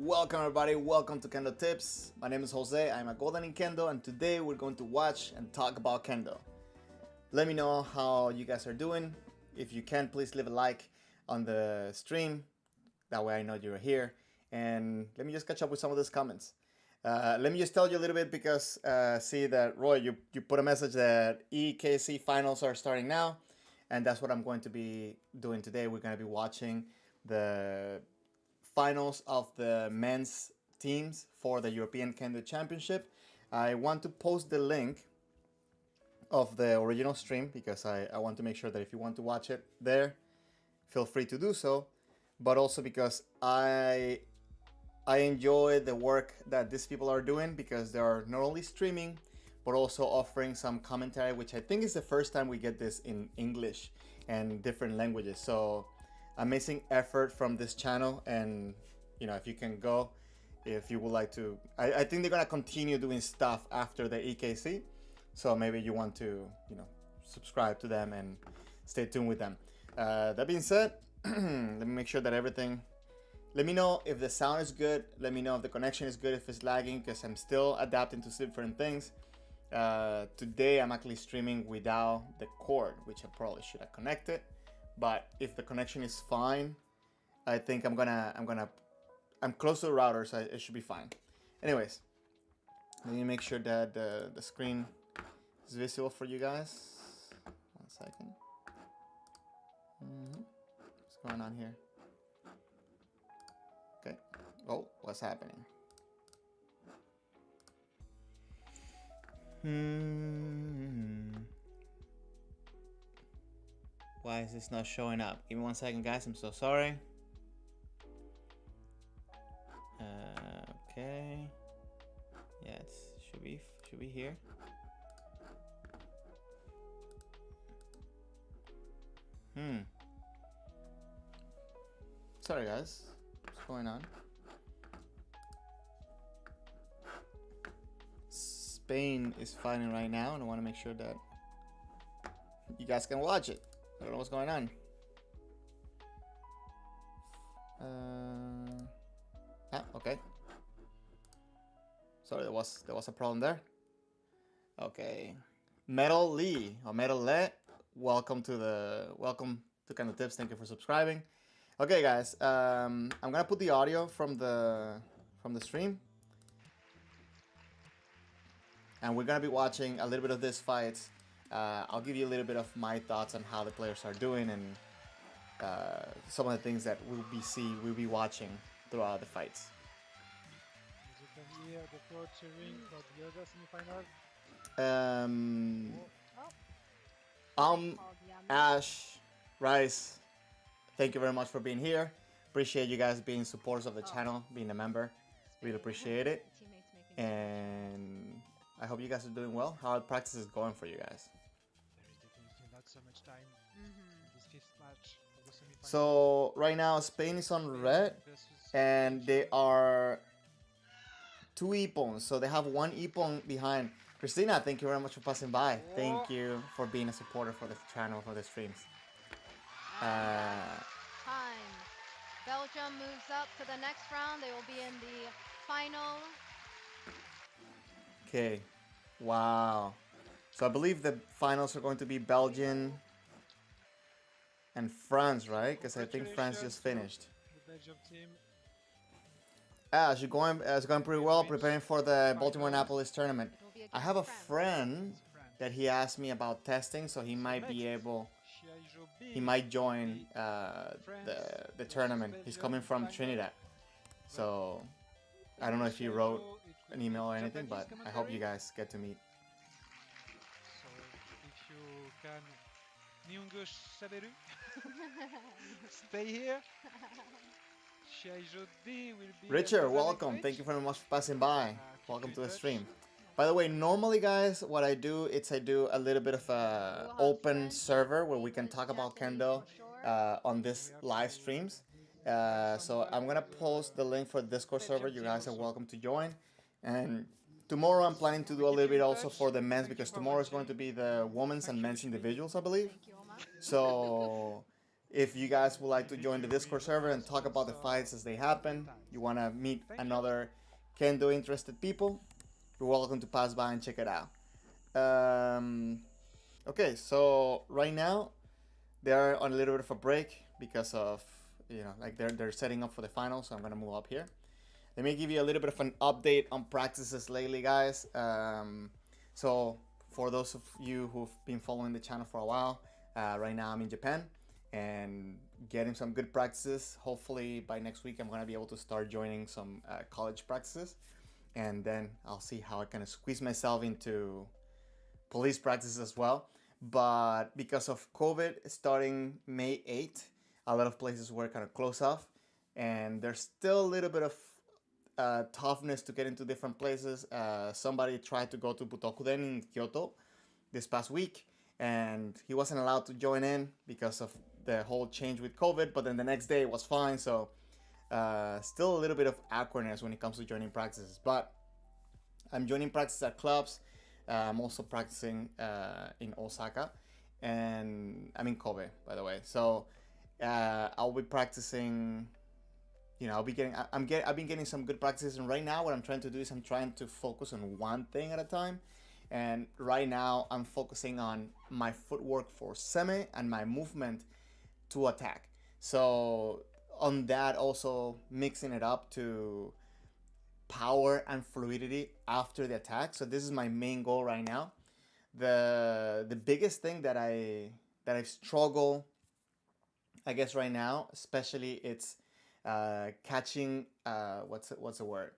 Welcome everybody, welcome to Kendo Tips. My name is Jose, I'm a golden in Kendo, and today we're going to watch and talk about Kendo. Let me know how you guys are doing. If you can, please leave a like on the stream. That way I know you're here. And let me just catch up with some of these comments. Let me just tell you a little bit because see that Roy, you put a message that EKC finals are starting now. And that's what I'm going to be doing today. We're going to be watching the finals of the men's teams for the European Kendo Championship. I want to post the link of the original stream because I want to make sure that if you want to watch it there, feel free to do so. But also because I enjoy the work that these people are doing because they are not only streaming but also offering some commentary, which I think is the first time we get this in English and different languages. So amazing effort from this channel, and you know, if you can go, if you would like to, I think they're gonna continue doing stuff after the EKC, so maybe you want to, you know, subscribe to them and stay tuned with them. That being said, let me make sure that everything, let me know if the sound is good, let me know if the connection is good, if it's lagging, because I'm still adapting to different things. Today I'm actually streaming without the cord, which I probably should have connected. But if the connection is fine, I think I'm close to the router, so it should be fine. Anyways, let me make sure that the screen is visible for you guys. 1 second. What's going on here? Okay. Oh, what's happening? Why is this not showing up? Give me 1 second, guys. I'm so sorry. Okay. Yeah, it should be here. Sorry, guys. What's going on? Spain is fighting right now, and I want to make sure that you guys can watch it. I don't know what's going on. Okay. Sorry, there was a problem there. Okay. Metal Lee or Metal Le, welcome to Kendo Tips. Thank you for subscribing. Okay, guys. I'm gonna put the audio from the stream, and we're gonna be watching a little bit of this fight. I'll give you a little bit of my thoughts on how the players are doing and some of the things that we'll be watching throughout the fights. As you can hear the crowd cheering for the other semifinal. Ash, Rice, thank you very much for being here. Appreciate you guys being supporters of the channel, being a member. Really appreciate it. And I hope you guys are doing well. How the practice is going for you guys? There is definitely not so much time in this fifth match of the semifinal. So right now Spain is on red, and they are 2 Ippons, so they have 1 Ippon behind. Christina, thank you very much for passing by. Thank you for being a supporter for the channel, for the streams. Time. Belgium moves up to the next round. They will be in the final. Okay. Wow. So I believe the finals are going to be Belgium and France, right? Because I think France just finished. The Belgium team. It's going pretty well, preparing for the Baltimore-Annapolis tournament. I have a friend that he asked me about testing, so he might be able, he might join the tournament. He's coming from Trinidad, so I don't know if he wrote an email or anything, but I hope you guys get to meet. So if you can Nyungush Saberu, stay here. Richard, welcome. Thank you very much for passing by. Welcome to the stream. By the way, normally, guys, what I do is I do a little bit of a open server where we can talk about Kendo on this live streams. So I'm gonna post the link for the Discord server. You guys are welcome to join. And tomorrow I'm planning to do a little bit also for the men's, because tomorrow is going to be the women's and men's individuals, I believe. So If you guys would like to join the Discord server and talk about the fights as they happen, you want to meet another Kendo interested people, you're welcome to pass by and check it out. Um, okay, so right now they're on a little bit of a break because of, like they're setting up for the finals. So I'm gonna move up here. Let me give you a little bit of an update on practices lately, guys. So for those of you who've been following the channel for a while, right now I'm in Japan and getting some good practices. Hopefully by next week I'm gonna be able to start joining some college practices, and then I'll see how I can squeeze myself into police practices as well. But because of COVID, starting May 8th, a lot of places were kind of closed off, and there's still a little bit of toughness to get into different places. Somebody tried to go to Butokuden in Kyoto this past week, and he wasn't allowed to join in because of the whole change with COVID. But then the next day it was fine. So still a little bit of awkwardness when it comes to joining practices. But I'm joining practices at clubs. I'm also practicing in Osaka, and I'm in Kobe, by the way. So I'll be practicing. I'll be getting. I've been getting some good practices, and right now, what I'm trying to do is I'm trying to focus on one thing at a time. And right now, I'm focusing on my footwork for semi and my movement to attack. So on that, also mixing it up to power and fluidity after the attack. So this is my main goal right now. The biggest thing that I've struggled, I guess, right now, especially it's catching what's the word?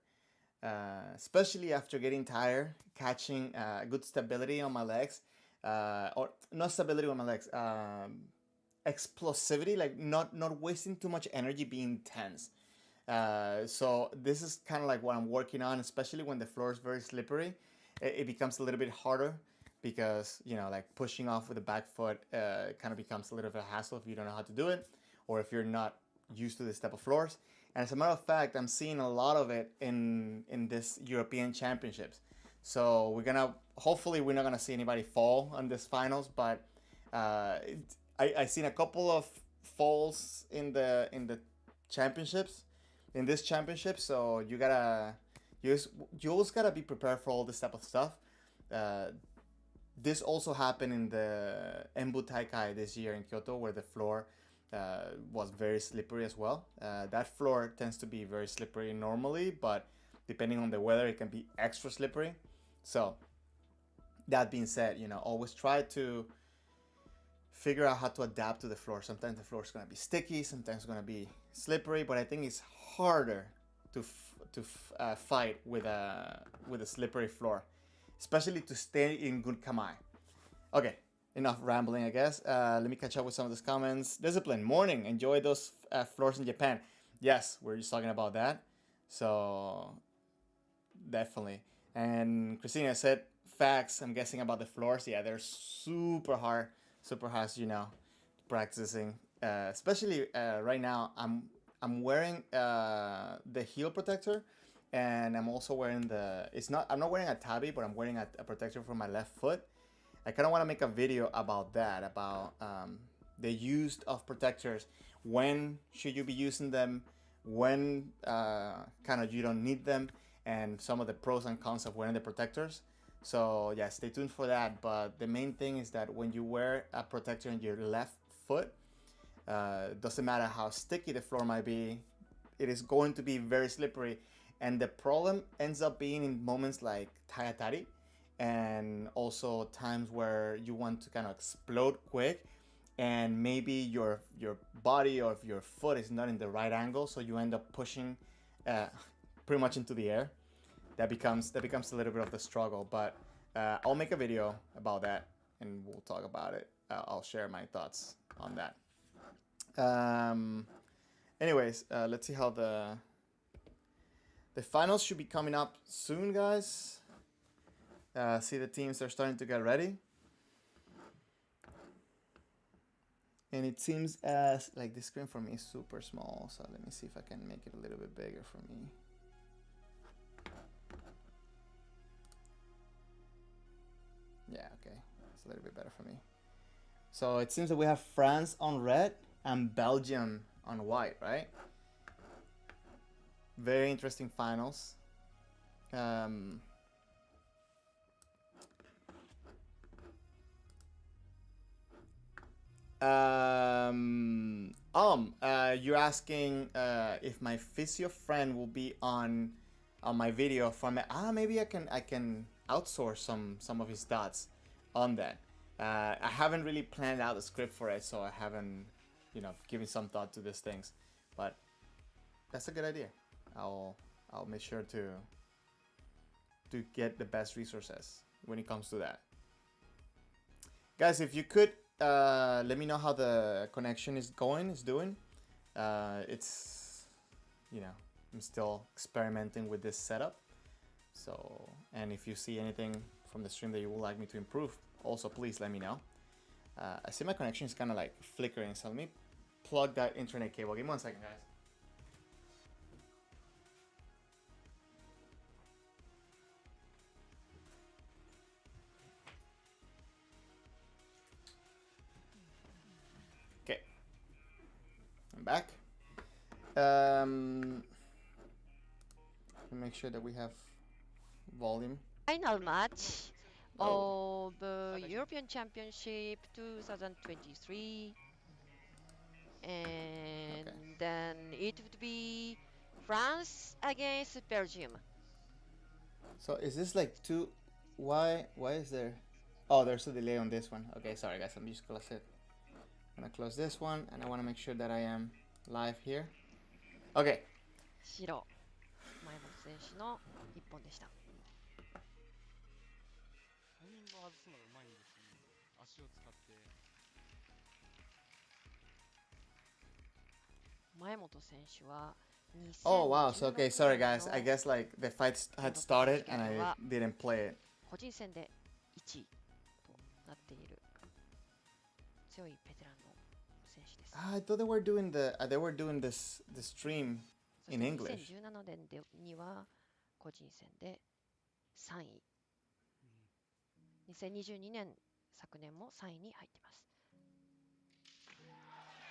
Especially after getting tired, catching good stability on my legs, or not stability on my legs, explosivity, like not wasting too much energy being tense. So this is kind of like what I'm working on, especially when the floor is very slippery. It becomes a little bit harder because, like pushing off with the back foot kind of becomes a little bit of a hassle if you don't know how to do it, or if you're not used to this type of floors. And as a matter of fact, I'm seeing a lot of it in this European Championships. So hopefully we're not gonna see anybody fall on this finals, but I seen a couple of falls in the championships, in this championship. So you always gotta be prepared for all this type of stuff. This also happened in the Embu Taikai this year in Kyoto, where the floor was very slippery as well. That floor tends to be very slippery normally, but depending on the weather, it can be extra slippery. So that being said, always try to figure out how to adapt to the floor. Sometimes the floor is going to be sticky, sometimes it's going to be slippery, but I think it's harder to fight with a slippery floor, especially to stay in good kamae. Okay, enough rambling, I guess. Let me catch up with some of these comments. Discipline, morning. Enjoy those floors in Japan. Yes, we're just talking about that. So definitely. And Christina said facts. I'm guessing about the floors. Yeah, they're super hard, as practicing. Especially right now, I'm wearing the heel protector, and I'm also wearing I'm not wearing a tabi, but I'm wearing a protector for my left foot. I kind of want to make a video about that, about the use of protectors. When should you be using them? When kind of you don't need them, and some of the pros and cons of wearing the protectors. So yeah, stay tuned for that. But the main thing is that when you wear a protector in your left foot, doesn't matter how sticky the floor might be, it is going to be very slippery. And the problem ends up being in moments like Tayatari, and also times where you want to kind of explode quick, and maybe your body or your foot is not in the right angle, so you end up pushing pretty much into the air. That becomes a little bit of the struggle, but I'll make a video about that and we'll talk about it. I'll share my thoughts on that. Anyways, let's see how the finals should be coming up soon, guys. See, the teams are starting to get ready. And it seems as like the screen for me is super small, so let me see if I can make it a little bit bigger for me. Yeah, okay, it's a little bit better for me. So it seems that we have France on red and Belgium on white, right? Very interesting finals. Um, you're asking if my physio friend will be on my video from it. Maybe I can outsource some of his thoughts on that. I haven't really planned out the script for it, so I haven't, given some thought to these things. But that's a good idea. I'll make sure to get the best resources when it comes to that. Guys, if you could let me know how the connection is doing. It's, I'm still experimenting with this setup. So, and if you see anything from the stream that you would like me to improve, also please let me know. I see my connection is kind of like flickering, so let me plug that internet cable. Give me 1 second, guys. Okay, I'm back. Make sure that we have volume. Final match Oh. of European Championship 2023, and Okay. then it would be France against Belgium. So is this like two? Why is there? Oh, there's a delay on this one. Okay, sorry guys. I'm just close it. I'm gonna close this one, and I want to make sure that I am live here. Okay. 白、前本選手の一本でした。タイミングを外すのがうまいんですね。足を使って。前本選手は Oh wow. So okay, sorry guys. I guess like the fight had started and I didn't play it. 個人戦で1位となっている強いベテランの選手です。I thought they were doing the stream in English. 2017年には個人戦で3位。2022年昨年も3位に入っています。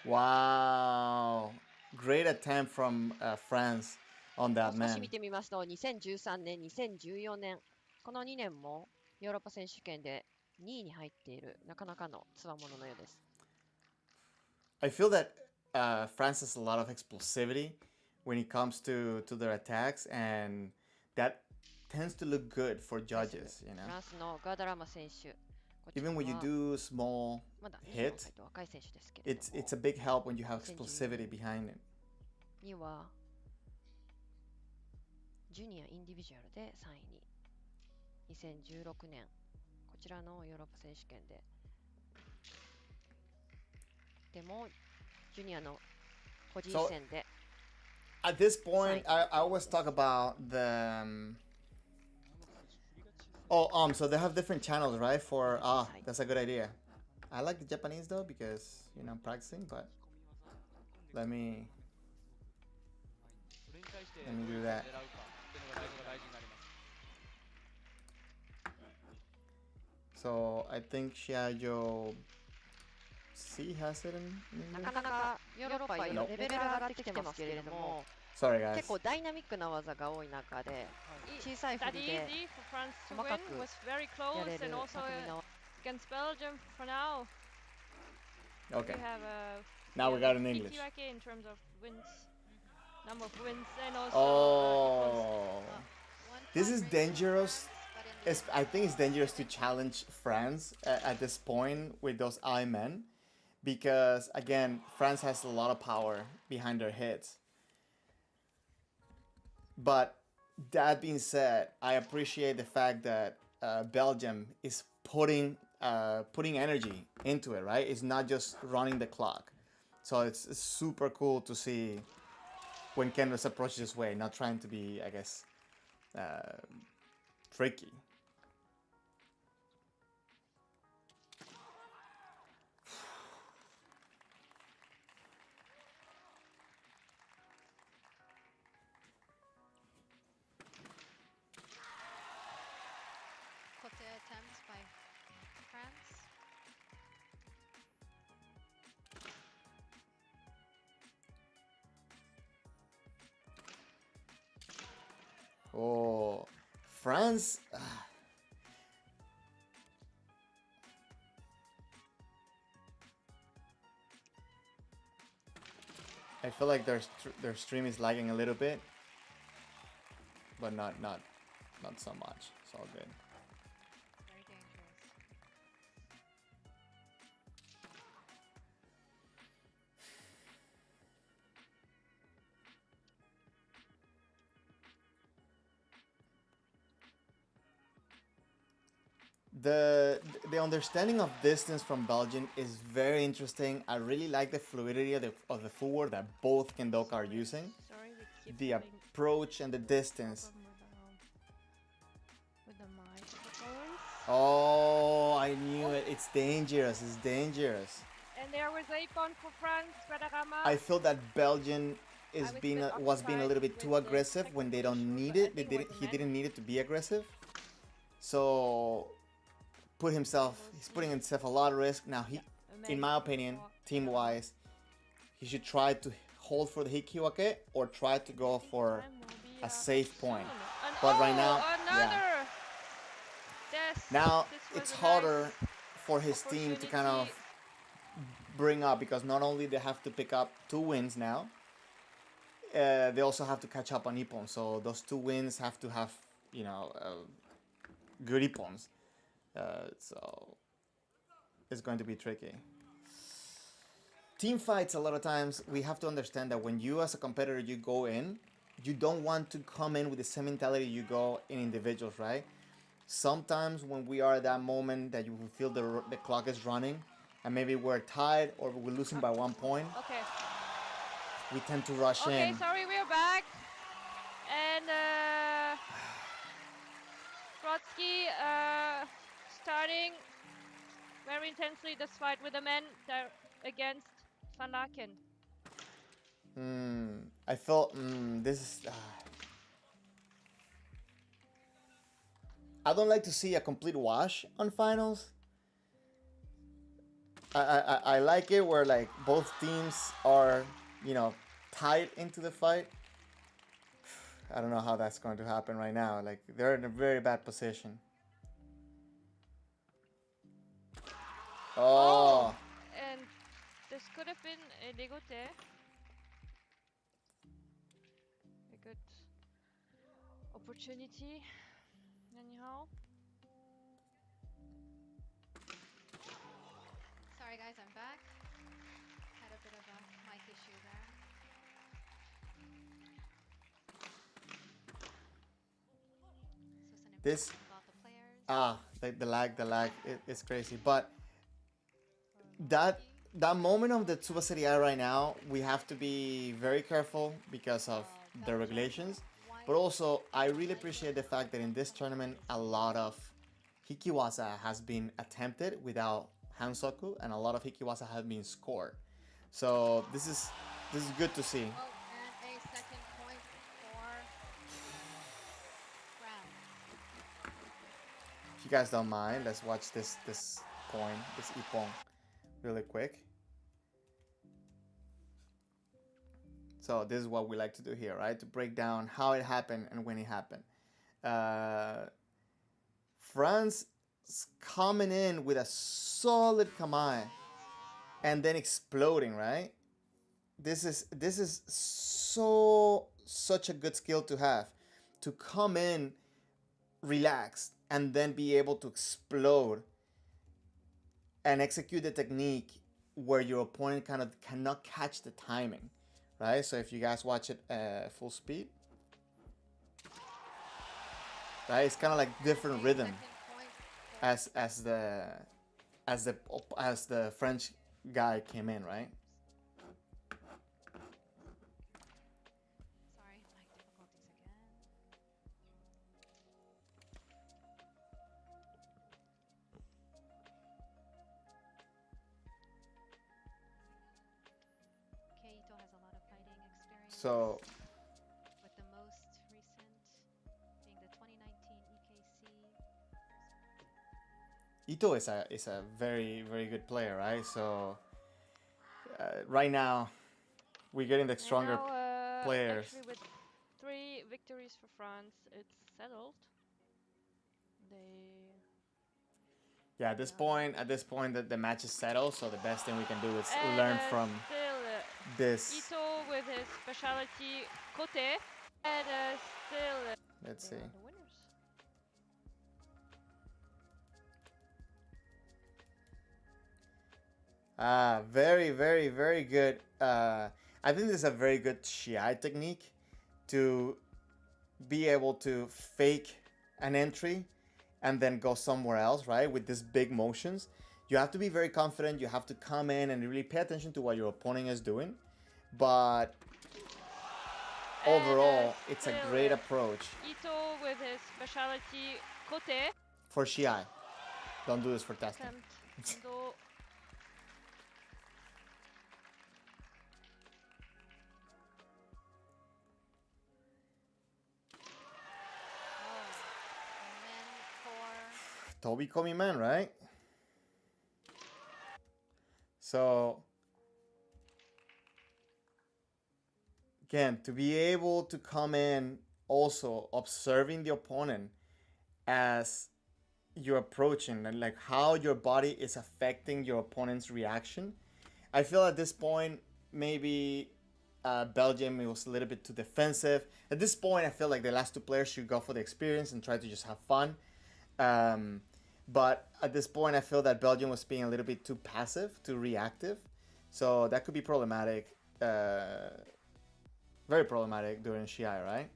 Wow. Great attempt from France on that 少し man. 見てみますと、2013年、2014年、この2年もヨーロッパ選手権で2位に入っているなかなかの強者のようです。I feel that France has a lot of explosivity when it comes to their attacks, and that tends to look good for judges, フランスのガーダラマ選手。Even when you do small まだ hit, 24歳と若い選手ですけれども、 it's a big help when you have explosivity behind it. にはジュニアインディビジュアルで3位に、2016年こちらのヨーロッパ選手権でもジュニアの個人戦で At this point, I always talk about the so they have different channels, right? For that's a good idea. I like the Japanese though because I'm practicing, but let me do that. So I think Xiaoyo C has it in な English. かなかヨーロッパレベルが上がってきてますけれども、 Sorry guys. 結構ダイナミックな技が多い中で小さい振 That りで easy for France to 細 win かく was very や close れる and also 巧みな against Belgium for now. Okay. We have Now we got it in English. Ikiwake in terms of wins, number of wins, and also Oh. one This is point dangerous. but in the I think it's dangerous to challenge France at this point with those I men, because again, France has a lot of power behind their hits. But that being said, I appreciate the fact that Belgium is putting energy into it, right? It's not just running the clock. So it's super cool to see when Kendo's approach this way, not trying to be, I guess, tricky. Kote attempts by France. France. I feel like their stream is lagging a little bit, but not so much. It's all good. Very dangerous. The understanding of distance from Belgium is very interesting. I really like the fluidity of the footwork that both Kendoka are using. Sorry, we keep The having approach and the distance. problem with the microphones. Oh, I knew it. It's dangerous. It's dangerous. And there was a point for France, Radagama. I feel that Belgium is I was a being bit was being a little bit occupied too with the aggressive when they don't technical need issue, it. but I They think it didn't. was He the didn't man. need it to be aggressive. So he's putting himself a lot of risk. Now he, in my opinion, team wise, he should try to hold for the Hikiwake or try to go for a safe point. But right now, yeah. Now it's harder for his team to kind of bring up because not only they have to pick up 2 wins now, they also have to catch up on Ippon. So those 2 wins have to have, good Ippons. So it's going to be tricky. Team fights, a lot of times we have to understand that when you as a competitor you go in, you don't want to come in with the same mentality you go in individuals, right? Sometimes when we are at that moment that you feel the clock is running and maybe we're tied or we're losing by 1 point, Okay. we tend to rush Okay, in. sorry, we're back. And Brodsky starting very intensely this fight with the men against Van Laken. I felt this is. I don't like to see a complete wash on finals. I like it where like both teams are, tied into the fight. I don't know how that's going to happen right now. Like they're in a very bad position. Oh, And this could have been a dégoûté. A good opportunity, anyhow. Sorry guys, I'm back. Had a bit of a mic issue there. This was an this information about the players. the lag it's crazy. But that moment of the Tsuba Serie A right now, we have to be very careful because of the regulations. But also, I really appreciate the fact that in this tournament, a lot of Hikiwasa has been attempted without Hansoku, and a lot of Hikiwasa have been scored. So this is good to see. Oh, and a second point for France. If you guys don't mind, let's watch this point, this Ippon, really quick. So this is what we like to do here, right? To break down how it happened and when it happened. France coming in with a solid kamae and then exploding, right? This is such a good skill to have, to come in relaxed and then be able to explode and execute the technique where your opponent kind of cannot catch the timing, right? So if you guys watch it full speed, right, it's kind of like different rhythm as the French guy came in, right? Sorry, mic difficulties again. Keito has a lot of fighting experience. So with the most recent being the 2019 EKC. Ito is a very very good player, right? So right now we're getting the stronger now, players. Actually, with 3 victories for France, it's settled. they Yeah, at this point that the match is settled, so the best thing we can do is learn from still this. Ito with his specialty Kote and still Let's they see. are the winners. Very, very, very good. I think this is a very good Shiai technique to be able to fake an entry and then go somewhere else, right? With these big motions. You have to be very confident. You have to come in and really pay attention to what your opponent is doing. But overall, it's a great approach. Ito with his specialty Kote. For Shiai. Don't do this for testing. Though Toby Komi man, right? So again, to be able to come in also observing the opponent as you're approaching and like how your body is affecting your opponent's reaction. I feel at this point maybe Belgium was a little bit too defensive. At this point, I feel like the last two players should go for the experience and try to just have fun. But at this point, I feel that Belgium was being a little bit too passive, too reactive. So that could be problematic. Very problematic during Shiai, right?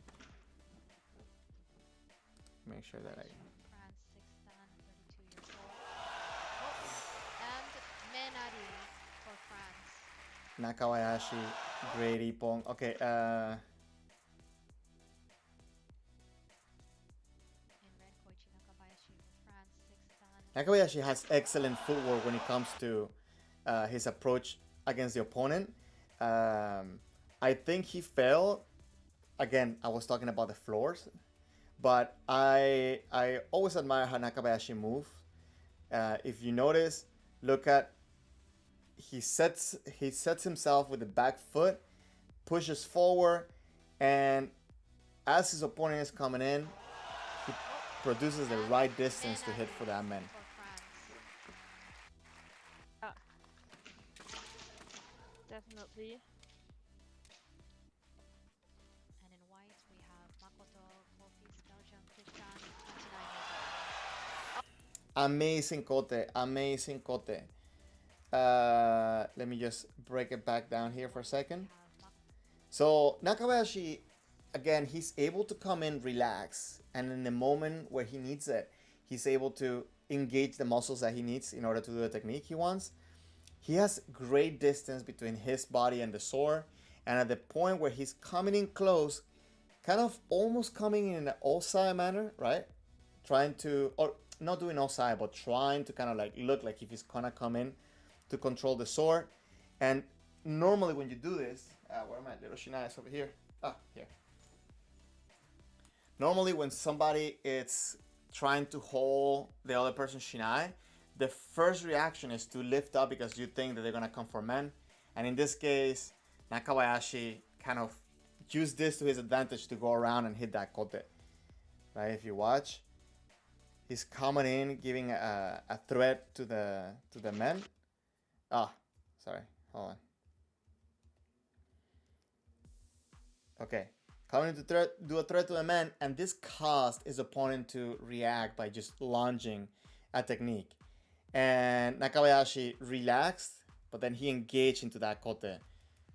Make sure that I... France, 6'10", 32 years old. And Menari for France. Nakabayashi, great Ippon. Okay, In red, Koichi Nakabayashi for France, 6'10". Nakabayashi has excellent footwork when it comes to his approach against the opponent. I think he failed. Again, I was talking about the floors, but I always admire how Nakabayashi moves. If you notice, look at he sets himself with the back foot, pushes forward, and as his opponent is coming in, he produces the right distance to hit for that man. definitely. And in white, we have Makoto Kofi's Belgium, 29 years old. Amazing Kote, amazing Kote. Let me just break it back down here for a second. So Nakabayashi, again, he's able to come in, relax, and in the moment where he needs it, he's able to engage the muscles that he needs in order to do the technique he wants. He has great distance between his body and the sword, and at the point where he's coming in close, kind of almost coming in an osai manner, right? Trying to, or not doing osai, but trying to kind of like look like if he's gonna come in to control the sword. And normally when you do this, where are my little shinais over here? Here. Normally when somebody is trying to hold the other person's shinai, the first reaction is to lift up because you think that they're gonna come for men. And in this case, Nakabayashi kind of used this to his advantage to go around and hit that kote. Right? If you watch, he's coming in, giving a threat to the men. Sorry, hold on. Okay, coming to do a threat to the man, and this caused his opponent to react by just launching a technique. And Nakabayashi relaxed, but then he engaged into that kote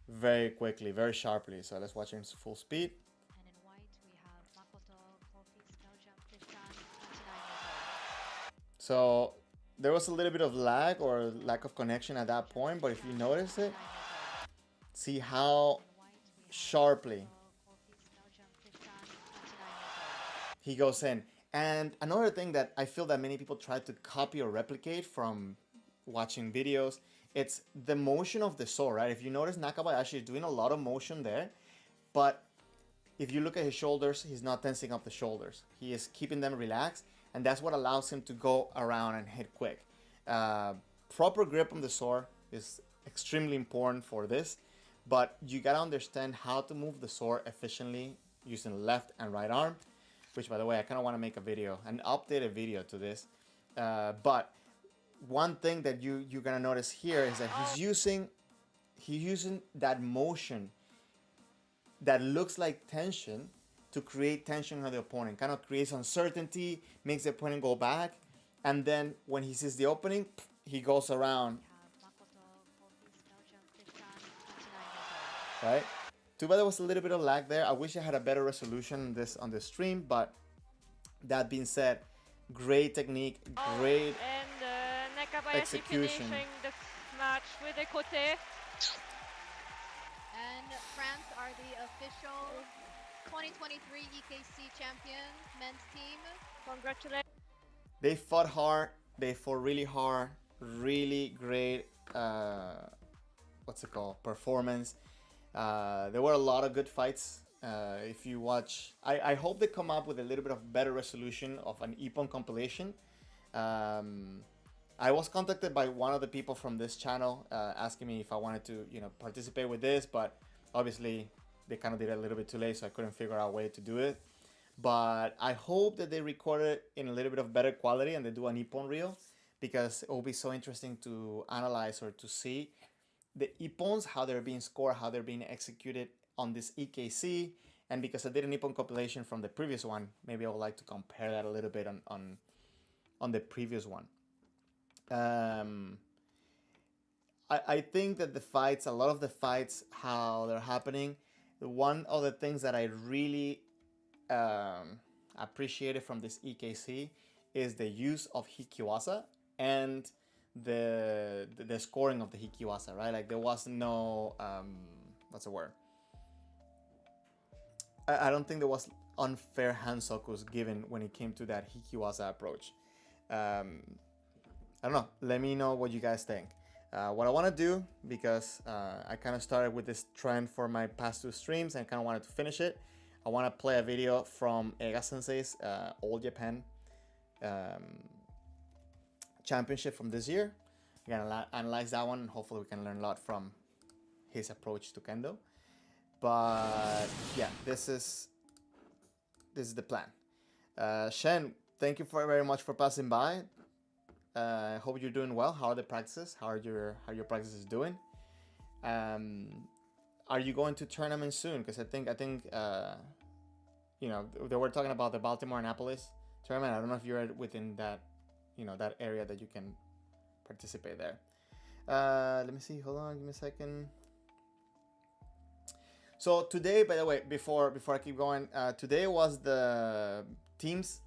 very quickly, very sharply. So let's watch him full speed. And in white, we have Makoto Kofi's Belgium, 29 years old. So there was a little bit of lag or lack of connection at that point, but if you notice it, see how sharply he goes in. And another thing that I feel that many people try to copy or replicate from watching videos, it's the motion of the sword, right? If you notice, Nakabayashi is doing a lot of motion there, but if you look at his shoulders, he's not tensing up the shoulders. He is keeping them relaxed, and that's what allows him to go around and hit quick. Proper grip on the sword is extremely important for this, but you gotta understand how to move the sword efficiently using left and right arm. which by the way, I kind of want to make a video, an updated video to this. But one thing that you're gonna notice here is that he's using that motion that looks like tension to create tension on the opponent, kind of creates uncertainty, makes the opponent go back, and then when he sees the opening, he goes around, right? Too bad there was a little bit of lag there. I wish I had a better resolution on this stream, but that being said, great technique, great And Nakabayashi execution. finishing the match with a kote. And France are the official 2023 EKC champion men's team. Congratulations. They fought hard. They fought really hard. Really great. What's it called? Performance. There were a lot of good fights. If you watch, I hope they come up with a little bit of better resolution of an Ippon compilation. I was contacted by one of the people from this channel asking me if I wanted to, participate with this, but obviously they kind of did it a little bit too late, so I couldn't figure out a way to do it. But I hope that they record it in a little bit of better quality and they do an Ippon reel, because it will be so interesting to analyze or to see the Ippons, how they're being scored, how they're being executed on this EKC. And because I did an Ippon compilation from the previous one, maybe I would like to compare that a little bit on the previous one. I think that the fights, a lot of the fights, how they're happening, one of the things that I really appreciated from this EKC is the use of Hikiwasa and the scoring of the Hikiwasa, right? Like there was no, what's the word? I don't think there was unfair hansokus given when it came to that Hikiwasa approach. I don't know. Let me know what you guys think. What I want to do, because I kind of started with this trend for my past two streams and kind of wanted to finish it, I want to play a video from Ega Sensei's All Japan Championship from this year. We're going to analyze that one, and hopefully we can learn a lot from his approach to Kendo. But yeah, this is the plan. Shen, thank you very much for passing by. I hope you're doing well. How are the practices? How are your practices doing? Are you going to tournament soon? Because I think they were talking about the Baltimore Annapolis tournament. I don't know if you're within that that area that you can participate there. Let me see. Hold on. Give me a second. So today, by the way, before I keep going, today was the teams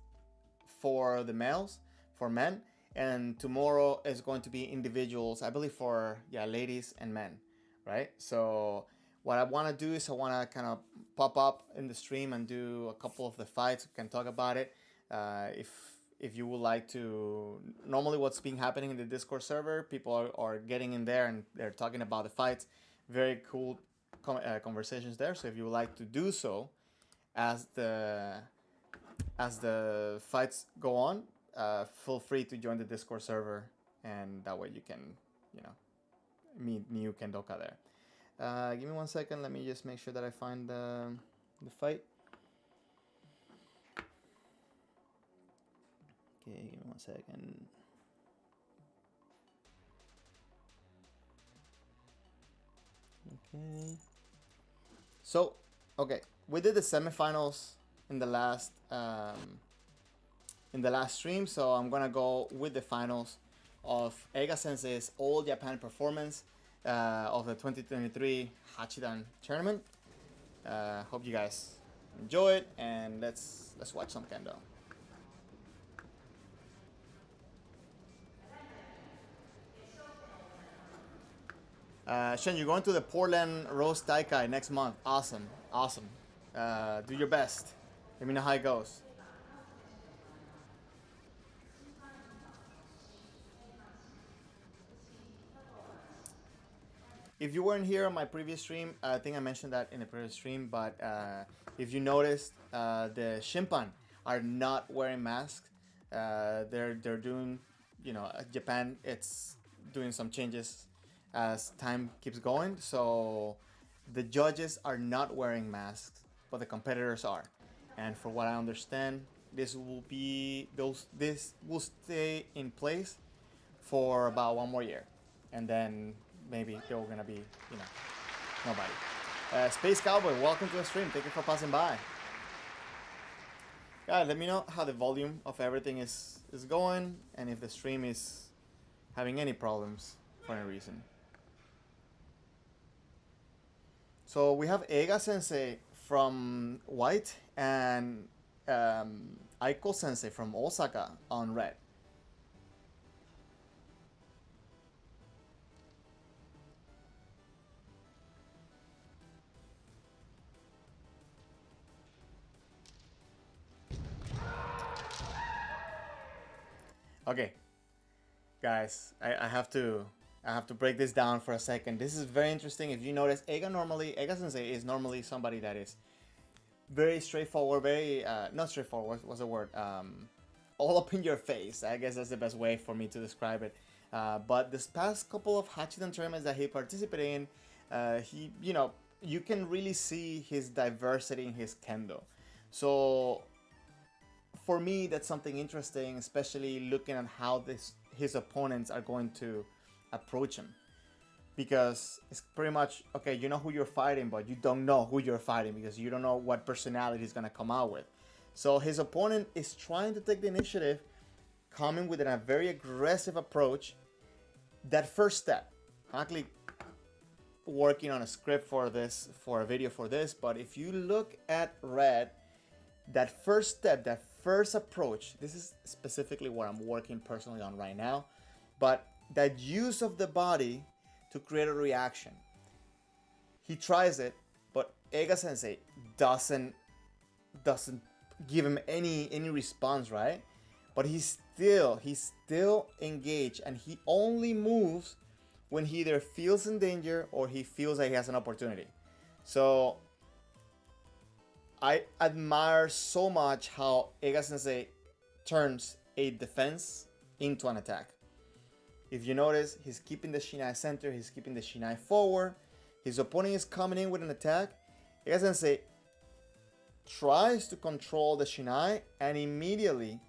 for the males, for men. And tomorrow is going to be individuals, I believe, for ladies and men, right? So what I want to do is I want to kind of pop up in the stream and do a couple of the fights. We can talk about it. If you would like to, normally what's been happening in the Discord server, people are getting in there and they're talking about the fights. Very cool conversations there. So if you would like to do so as the fights go on, feel free to join the Discord server, and that way you can, meet new Kendoka there. Give me 1 second. Let me just make sure that I find the fight. Okay, give me 1 second. Okay. So, okay, we did the semifinals in the last stream, so I'm gonna go with the finals of Ega Sensei's All Japan performance of the 2023 Hachidan tournament. Hope you guys enjoy it, and let's watch some Kendo. Shen, you're going to the Portland Roast Taikai next month. Awesome. Do your best. Let me know how it goes. If you weren't here on my previous stream, I think I mentioned that in the previous stream, but if you noticed, the Shimpan are not wearing masks. They're doing, Japan, it's doing some changes as time keeps going. So the judges are not wearing masks, but the competitors are. and for what I understand, this will stay in place for about 1 more year, and then maybe they're gonna be, you know, nobody. Space Cowboy, welcome to the stream. Thank you for passing by. Guys, let me know how the volume of everything is going, and if the stream is having any problems for any reason. So we have Eiga Sensei from white and Aiko Sensei from Osaka on red. Okay, guys, I have to break this down for a second. This is very interesting. If you notice, Eiga Sensei is normally somebody that is very straightforward, very not straightforward. What's the word? All up in your face. I guess that's the best way for me to describe it. But this past couple of Hachidan tournaments that he participated in, he, you know, you can really see his diversity in his kendo. So for me, that's something interesting, especially looking at how his opponents are going to approach him. Because it's pretty much, okay, you know who you're fighting, but you don't know who you're fighting because you don't know what personality he's going to come out with. So his opponent is trying to take the initiative, coming with a very aggressive approach. That first step, I'm actually working on a script for this, for a video for this, but if you look at red, that first step, that first approach, this is specifically what I'm working personally on right now, but that use of the body to create a reaction. He tries it, but Eiga Sensei doesn't give him any response, right? But he's still engaged, and he only moves when he either feels in danger or he feels like he has an opportunity. So I admire so much how Eiga Sensei turns a defense into an attack. If you notice, he's keeping the Shinai center, he's keeping the Shinai forward. His opponent is coming in with an attack. Eiga Sensei tries to control the Shinai, and immediately,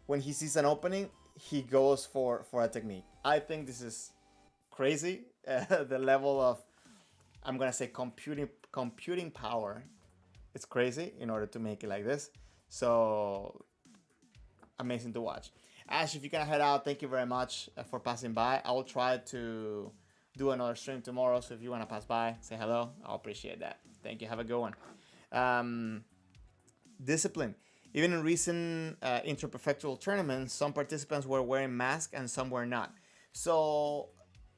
when he sees an opening, he goes for a technique. I think this is crazy. The level of, I'm gonna say, computing power. It's crazy in order to make it like this. So amazing to watch. Ash, if you can head out, thank you very much for passing by. I will try to do another stream tomorrow. So if you want to pass by, say hello. I'll appreciate that. Thank you. Have a good one. Discipline. Even in recent interprefectural tournaments, some participants were wearing masks and some were not. So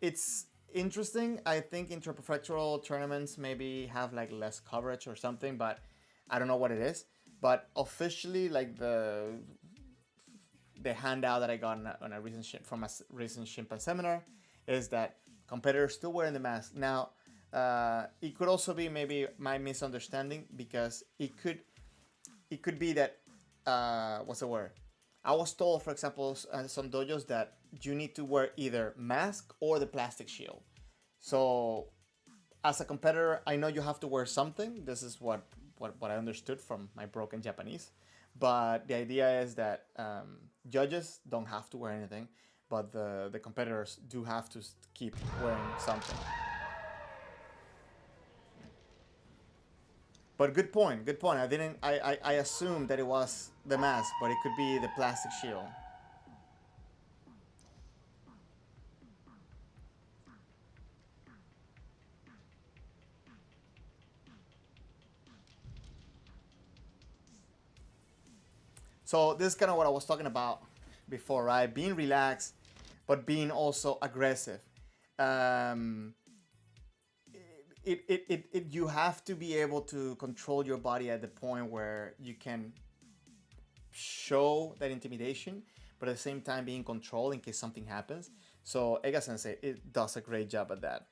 it's interesting. I think interprefectural tournaments maybe have like less coverage or something, but I don't know what it is. But officially, like the handout that I got on a recent from a recent Shimpan seminar is that competitors still wearing the mask. Now, it could also be maybe my misunderstanding, because it could be that what's the word? I was told, for example, some dojos that you need to wear either mask or the plastic shield. So, as a competitor, I know you have to wear something. This is what I understood from my broken Japanese. But the idea is that judges don't have to wear anything, but the competitors do have to keep wearing something. But good point. I assumed that it was the mask, but it could be the plastic shield. So this is kind of what I was talking about before, right? Being relaxed, but being also aggressive. You have to be able to control your body at the point where you can show that intimidation, but at the same time be in control in case something happens. So Eiga Sensei, it does a great job at that.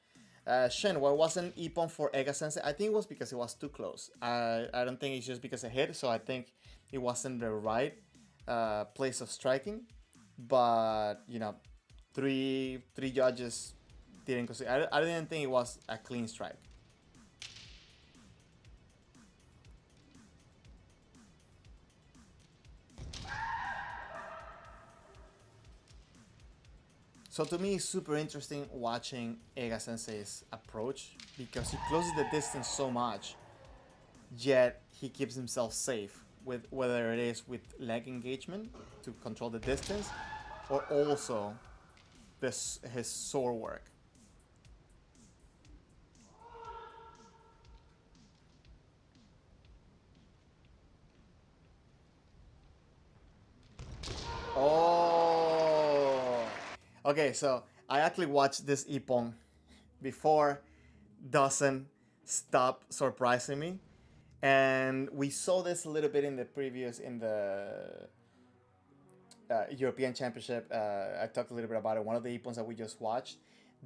Shen, why wasn't Ippon for Eiga Sensei? I think it was because it was too close. I don't think it's just because it hit, so I think it wasn't the right place of striking. But, you know, three judges didn't consider. I didn't think it was a clean strike. So to me, it's super interesting watching Ega Sensei's approach because he closes the distance so much, yet he keeps himself safe with whether it is with leg engagement to control the distance, or also his sword work. Oh, okay. So I actually watched this Ippon before. Doesn't stop surprising me, and we saw this a little bit in the previous in the European Championship. I talked a little bit about it. One of the Ippons that we just watched.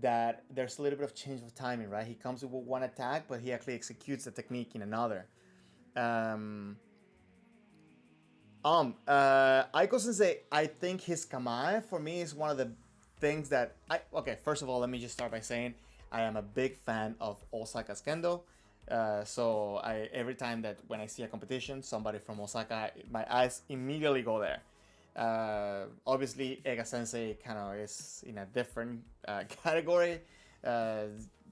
That there's a little bit of change of timing, right? He comes with one attack, but he actually executes the technique in another. Aiko Sensei, I think his Kamae for me is one of the things that okay, first of all, let me just start by saying I am a big fan of Osaka's Kendo. So every time that when I see a competition, somebody from Osaka, my eyes immediately go there. Obviously, Ega Sensei kind of is in a different category,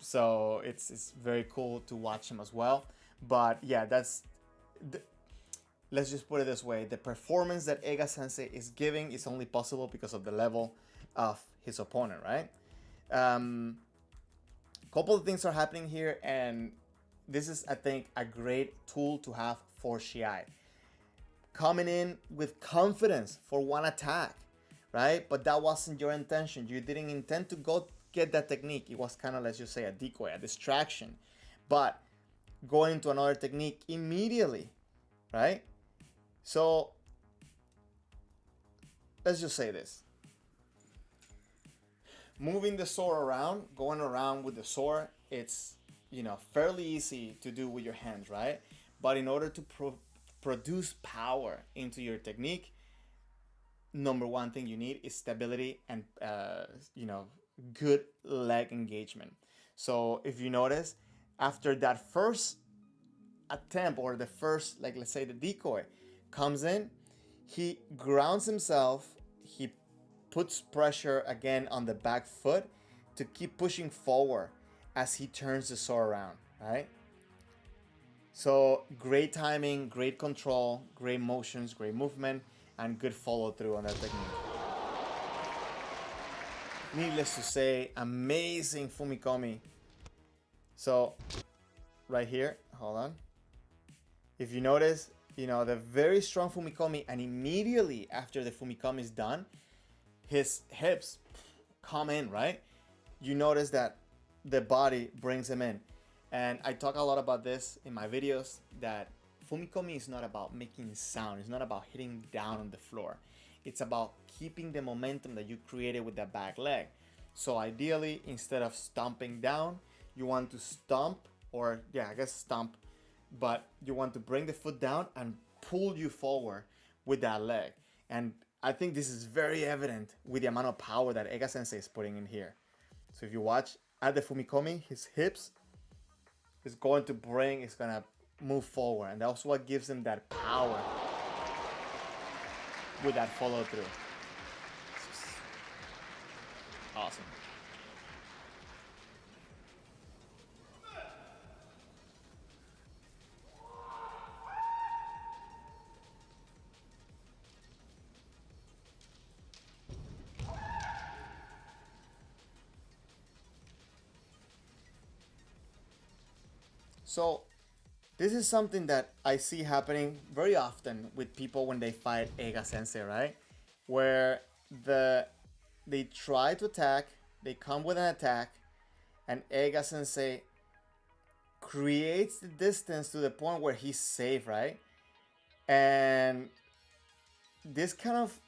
so it's very cool to watch him as well. But yeah, let's just put it this way: the performance that Ega Sensei is giving is only possible because of the level of his opponent, right? Couple of things are happening here, and this is, I think, a great tool to have for Shiai. Coming in with confidence for one attack, right? But that wasn't your intention. You didn't intend to go get that technique. It was kind of, let's just say, a decoy, a distraction. But going into another technique immediately, right? So let's just say this. Moving the sword around, going around with the sword, it's, fairly easy to do with your hands, right? But in order to produce power into your technique, number one thing you need is stability and, good leg engagement. So if you notice, after that first attempt or the first, like, let's say the decoy comes in, he grounds himself, he puts pressure again on the back foot to keep pushing forward as he turns the sword around, right? So great timing, great control, great motions, great movement, and good follow through on that technique. Needless to say, amazing Fumikomi. So right here, hold on. If you notice, the very strong Fumikomi, and immediately after the Fumikomi is done, his hips come in, right? You notice that the body brings him in. And I talk a lot about this in my videos, that Fumikomi is not about making sound. It's not about hitting down on the floor. It's about keeping the momentum that you created with that back leg. So ideally, instead of stomping down, you want to stomp, or stomp, but you want to bring the foot down and pull you forward with that leg. And I think this is very evident with the amount of power that Ega Sensei is putting in here. So if you watch at the Fumikomi, his hips is going to move forward, and that's what gives him that power with that follow through. Awesome. So this is something that I see happening very often with people when they fight Ega Sensei, right? Where they try to attack, they come with an attack, and Ega Sensei creates the distance to the point where he's safe, right? And this kind of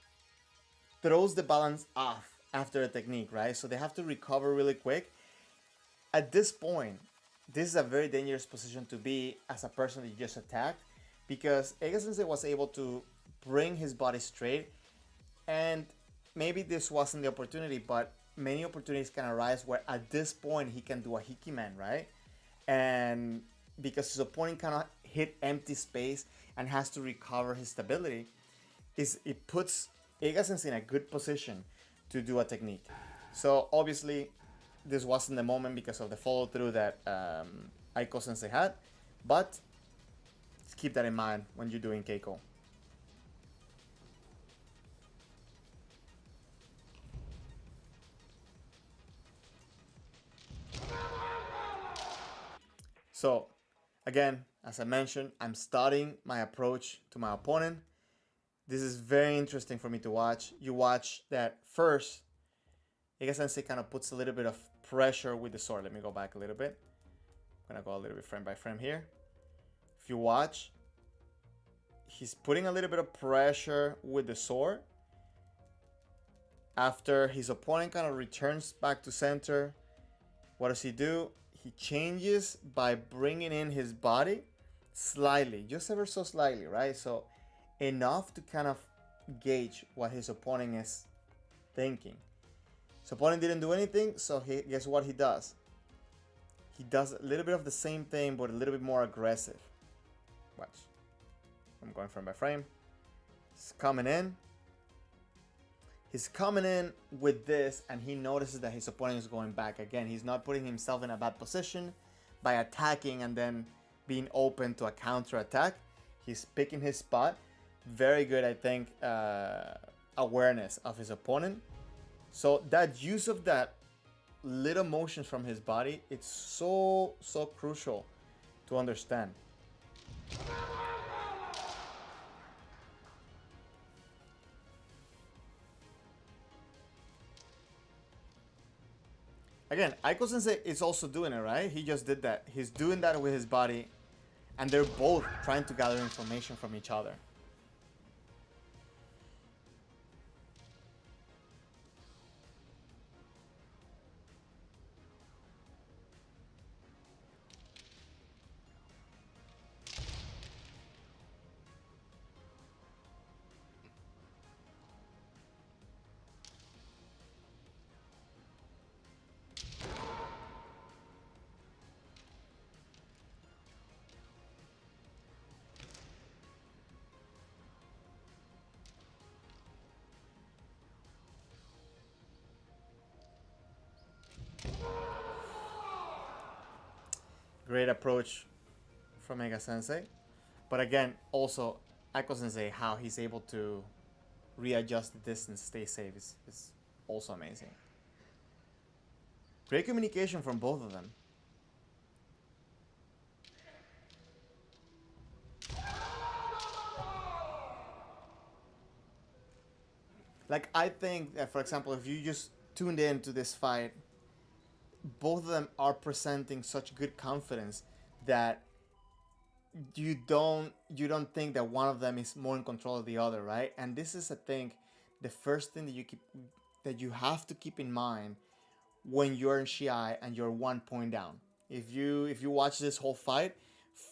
throws the balance off after a technique, right? So they have to recover really quick. At this point, this is a very dangerous position to be as a person that you just attacked, because Ega Sensei was able to bring his body straight, and maybe this wasn't the opportunity, but many opportunities can arise where at this point he can do a hikiman, right? And because his opponent cannot hit empty space and has to recover his stability, it puts Ega Sensei in a good position to do a technique. So obviously, this wasn't the moment because of the follow through that Aiko Sensei had, but keep that in mind when you're doing Keiko. So, again, as I mentioned, I'm studying my approach to my opponent. This is very interesting for me to watch. You watch that first, Ega Sensei kind of puts a little bit of pressure with the sword. Let me go back a little bit. I'm gonna go a little bit frame by frame here. If you watch, he's putting a little bit of pressure with the sword. After his opponent kind of returns back to center, what does he do? He changes by bringing in his body slightly, just ever so slightly, right? So enough to kind of gauge what his opponent is thinking. His opponent didn't do anything, so guess what he does? He does a little bit of the same thing, but a little bit more aggressive. Watch. I'm going frame by frame. He's coming in. He's coming in with this, and he notices that his opponent is going back again. He's not putting himself in a bad position by attacking and then being open to a counter attack. He's picking his spot. Very good, I think, awareness of his opponent. So that use of that little motions from his body, it's so crucial to understand. Again, Aiko Sensei is also doing it, right? He just did that. He's doing that with his body, and they're both trying to gather information from each other. Great approach from Ega Sensei. But again, also Aiko Sensei, how he's able to readjust the distance, stay safe is also amazing. Great communication from both of them. Like, I think that, for example, if you just tuned in to this fight, both of them are presenting such good confidence that you don't think that one of them is more in control of the other, right? And this is, I think, the first thing that you have to keep in mind when you're in Shiai and you're 1 point down. If you watch this whole fight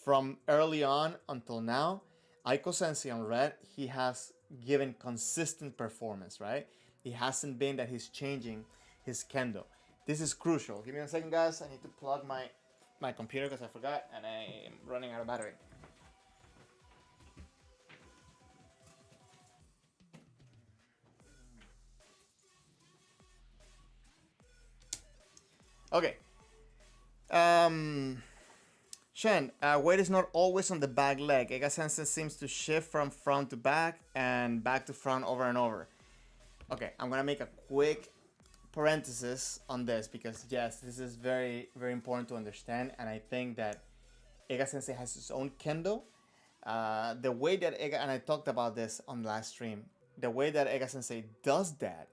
from early on until now, Aiko Sensei on red, he has given consistent performance, right? It hasn't been that he's changing his kendo. This is crucial. Give me a second, guys. I need to plug my computer because I forgot and I am running out of battery. Okay. Shen, weight is not always on the back leg. Ega Sensei seems to shift from front to back and back to front over and over. Okay, I'm gonna make a quick parenthesis on this because yes, this is very, very important to understand, and I think that Ega Sensei has his own kendo. The way that Ega, and I talked about this on the last stream, the way that Ega Sensei does that,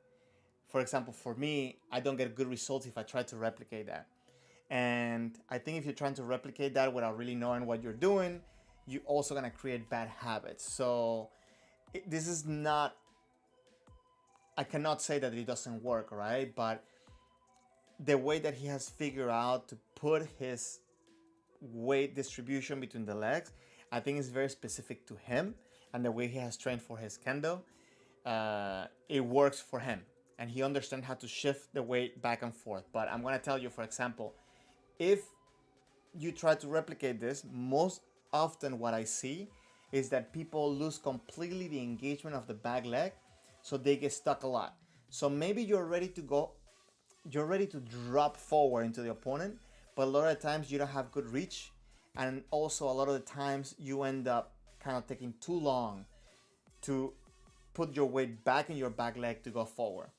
for example, for me, I don't get good results if I try to replicate that. And I think if you're trying to replicate that without really knowing what you're doing, you're also gonna create bad habits. So this is not, I cannot say that it doesn't work, right? But the way that he has figured out to put his weight distribution between the legs, I think is very specific to him, and the way he has trained for his kendo, it works for him, and he understands how to shift the weight back and forth. But I'm gonna tell you, for example, if you try to replicate this, most often what I see is that people lose completely the engagement of the back leg, so they get stuck a lot. So maybe you're ready to go you're ready to drop forward into the opponent, but a lot of the times you don't have good reach, and also a lot of the times you end up kind of taking too long to put your weight back in your back leg to go forward.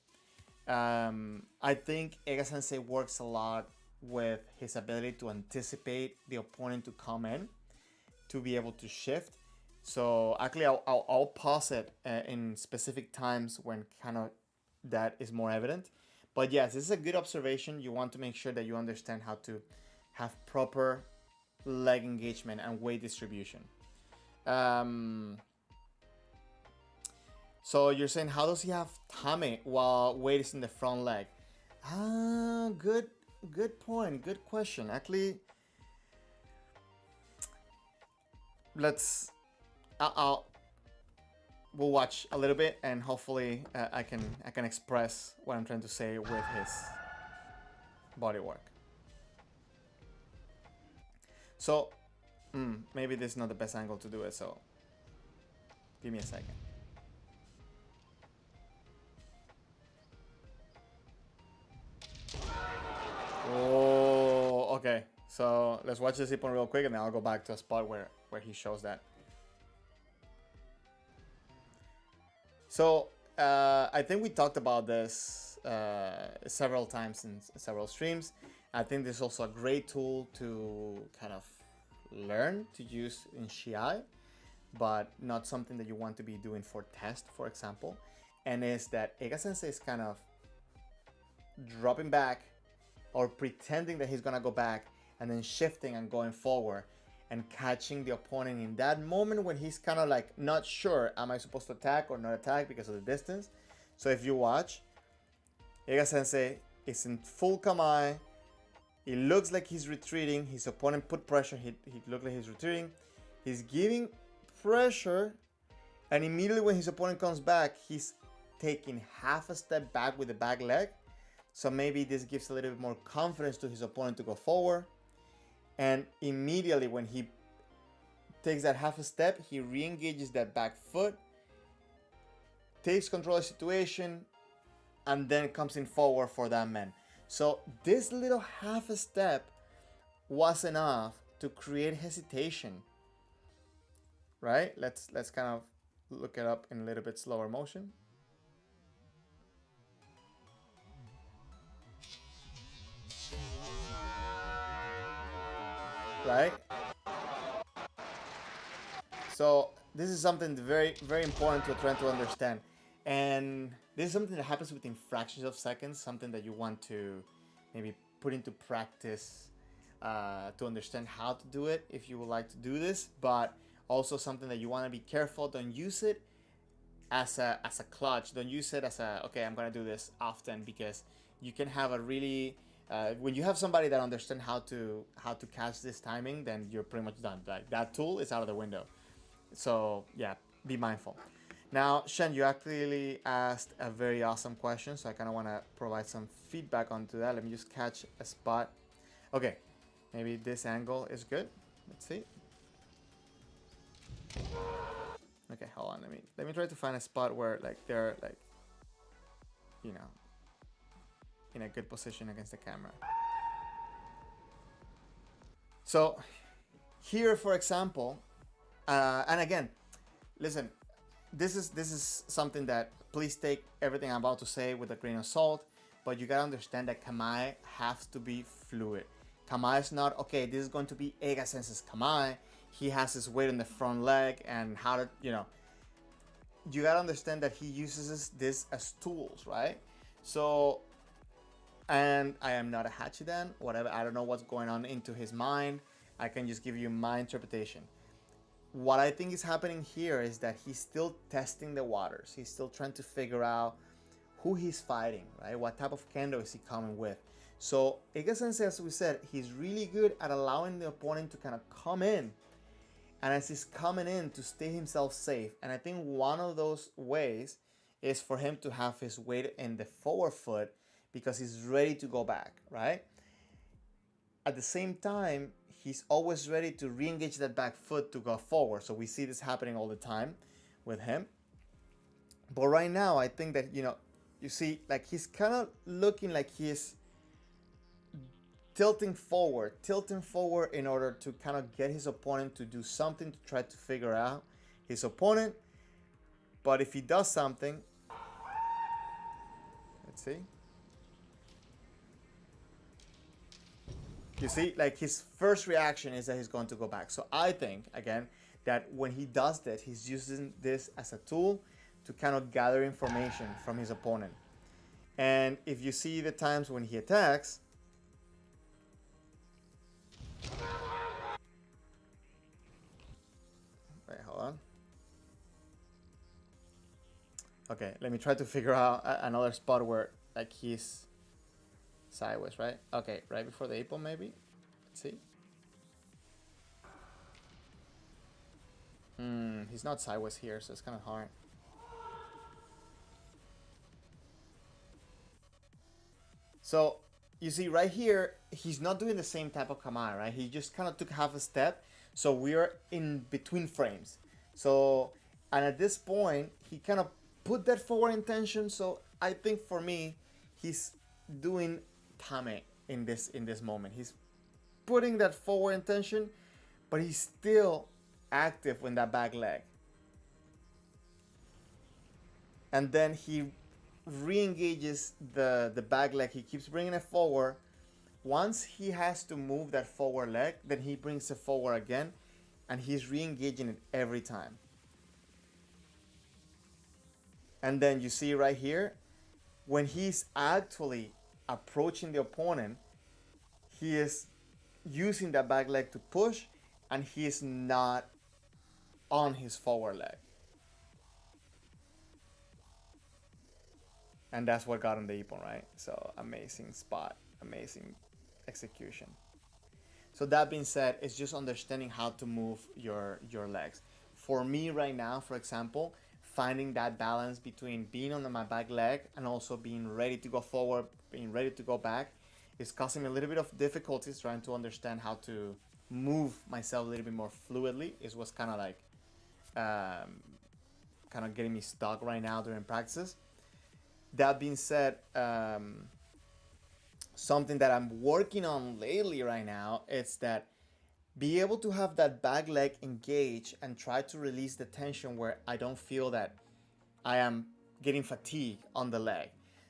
I think Ega Sensei works a lot with his ability to anticipate the opponent to come in, to be able to shift. So actually, I'll pause it in specific times when kind of that is more evident. But yes, this is a good observation. You want to make sure that you understand how to have proper leg engagement and weight distribution. So you're saying, how does he have tame while weight is in the front leg? Good point. Good question. Actually, we'll watch a little bit, and hopefully I can express what I'm trying to say with his body work. So maybe this is not the best angle to do it. So give me a second. Oh, okay. So let's watch this Ippon real quick, and then I'll go back to a spot where he shows that. So I think we talked about this several times in several streams. I think this is also a great tool to kind of learn to use in Shiai, but not something that you want to be doing for test, for example. And is that Ega Sensei is kind of dropping back or pretending that he's gonna go back and then shifting and going forward and catching the opponent in that moment when he's kind of like not sure, am I supposed to attack or not attack because of the distance. So if you watch, Ega Sensei is in full kamae. It looks like he's retreating. His opponent put pressure. He looked like he's retreating. He's giving pressure, and immediately when his opponent comes back, he's taking half a step back with the back leg. So maybe this gives a little bit more confidence to his opponent to go forward. And immediately when he takes that half a step, he re-engages that back foot, takes control of the situation, and then comes in forward for that man. So this little half a step was enough to create hesitation, right? Let's kind of look it up in a little bit slower motion. Right? So this is something very, very important to try to understand. And this is something that happens within fractions of seconds, something that you want to maybe put into practice to understand how to do it if you would like to do this, but also something that you want to be careful. Don't use it as a clutch. Don't use it as a, okay, I'm going to do this often, because you can have a really when you have somebody that understands how to catch this timing, then you're pretty much done. Like, that tool is out of the window. So yeah, be mindful. Now, Shen, you actually asked a very awesome question, so I kind of want to provide some feedback onto that. Let me just catch a spot. Okay, maybe this angle is good. Let's see. Okay, hold on. Let me try to find a spot where like they're like, you know, in a good position against the camera. So here, for example, and again, listen, this is something that, please take everything I'm about to say with a grain of salt, but you gotta understand that kamae has to be fluid. Kamae is not, okay, this is going to be Ega Sensei's kamae. He has his weight in the front leg, and how to, you know, you gotta understand that he uses this as tools, right? So, and I am not a Hachidan, whatever, I don't know what's going on into his mind. I can just give you my interpretation. What I think is happening here is that he's still testing the waters. He's still trying to figure out who he's fighting, right? What type of kendo is he coming with? So Ega Sensei, as we said, he's really good at allowing the opponent to kind of come in. And as he's coming in, to stay himself safe. And I think one of those ways is for him to have his weight in the forward foot, because he's ready to go back, right? At the same time, he's always ready to re-engage that back foot to go forward. So we see this happening all the time with him. But right now, I think that, you know, you see, like he's kind of looking like he's tilting forward in order to kind of get his opponent to do something to try to figure out his opponent. But if he does something, let's see. You see, like his first reaction is that he's going to go back. So I think, again, that when he does this, he's using this as a tool to kind of gather information from his opponent. And if you see the times when he attacks, wait, hold on. Okay, let me try to figure out another spot where like he's sideways, right? Okay, right before the apple maybe. Let's see. He's not sideways here, so it's kind of hard. So you see right here, he's not doing the same type of command, right? He just kind of took half a step. So we're in between frames. So, and at this point, he kind of put that forward intention. So I think for me, he's doing tame in this moment. He's putting that forward intention, but he's still active in that back leg. And then he re-engages the back leg. He keeps bringing it forward. Once he has to move that forward leg, then he brings it forward again, and he's re-engaging it every time. And then you see right here, when he's actually approaching the opponent, he is using that back leg to push, and he is not on his forward leg. And that's what got him the ippon, right? So amazing spot, amazing execution. So that being said, it's just understanding how to move your legs. For me right now, for example, finding that balance between being on my back leg and also being ready to go forward, being ready to go back, is causing me a little bit of difficulties trying to understand how to move myself a little bit more fluidly. Is what's kind of like kind of getting me stuck right now during practices. That being said, something that I'm working on lately right now is that be able to have that back leg engage and try to release the tension where I don't feel that I am getting fatigue on the leg.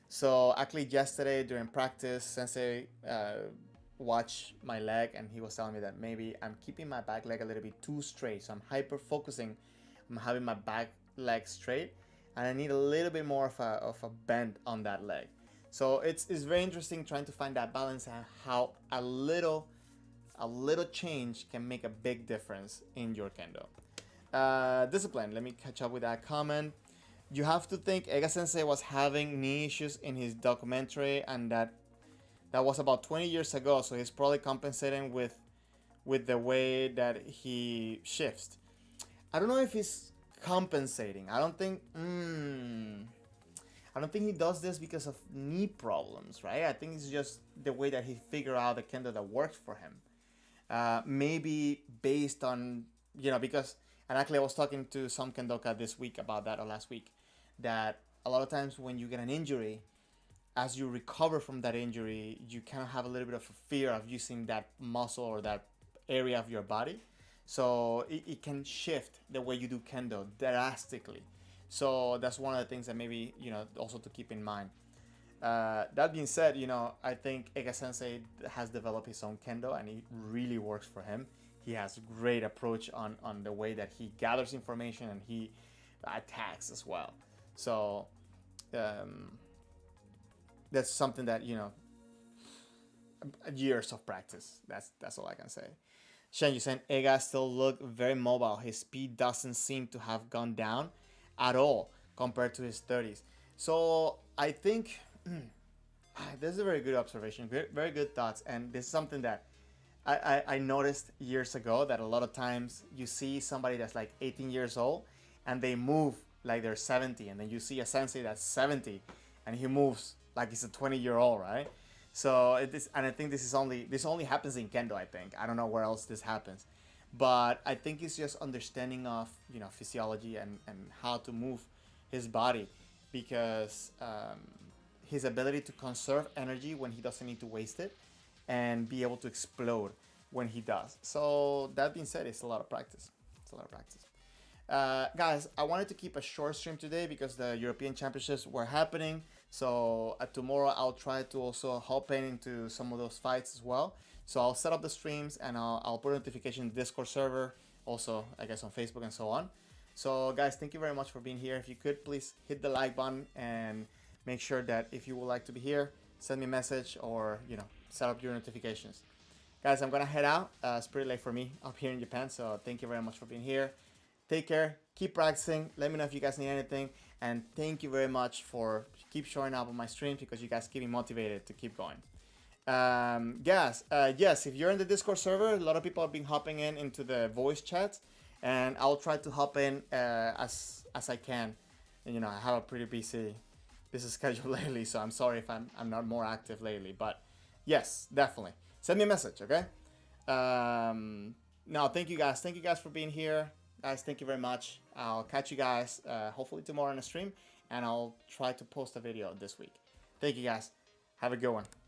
So actually yesterday during practice, Sensei watched my leg and he was telling me that maybe I'm keeping my back leg a little bit too straight. So I'm hyper focusing on having my back leg straight, and I need a little bit more of a bend on that leg. So it's very interesting trying to find that balance and how a little change can make a big difference in your kendo. Discipline, let me catch up with that comment. You have to think Ega Sensei was having knee issues in his documentary, and that was about 20 years ago, so he's probably compensating with the way that he shifts. I don't know if he's compensating. I don't think he does this because of knee problems, right? I think it's just the way that he figured out the kendo that works for him. Maybe based on, because, and actually I was talking to some kendoka this week about that, or last week, that a lot of times when you get an injury, as you recover from that injury, you kind of have a little bit of a fear of using that muscle or that area of your body. So it can shift the way you do kendo drastically. So that's one of the things that maybe, also to keep in mind. That being said, I think Ega Sensei has developed his own kendo and it really works for him. He has great approach on the way that he gathers information and he attacks as well. So that's something that, years of practice. That's all I can say. Shen, you saying Ega still look very mobile. His speed doesn't seem to have gone down at all compared to his 30s. So I think this is a very good observation, very good thoughts, and this is something that I noticed years ago, that a lot of times you see somebody that's like 18 years old and they move like they're 70, and then you see a sensei that's 70 and he moves like he's a 20-year-old, right? So and I think this only happens in kendo. I think I don't know where else this happens, but I think it's just understanding of physiology and how to move his body, because his ability to conserve energy when he doesn't need to waste it and be able to explode when he does. So that being said, it's a lot of practice. It's a lot of practice. Guys, I wanted to keep a short stream today because the European Championships were happening. So tomorrow I'll try to also hop into some of those fights as well. So I'll set up the streams and I'll put a notification in the Discord server, also I guess on Facebook and so on. So guys, thank you very much for being here. If you could please hit the like button and make sure that if you would like to be here, send me a message or set up your notifications. Guys, I'm gonna head out. It's pretty late for me up here in Japan, so thank you very much for being here. Take care, keep practicing, let me know if you guys need anything, and thank you very much for keep showing up on my streams because you guys keep me motivated to keep going. Yes, if you're in the Discord server, a lot of people have been hopping into the voice chat, and I'll try to hop in as I can. And, I have a pretty busy schedule lately, so I'm sorry if I'm not more active lately, but yes, definitely. Send me a message, okay? No, thank you guys for being here. Guys, thank you very much. I'll catch you guys hopefully tomorrow on the stream, and I'll try to post a video this week. Thank you guys. Have a good one.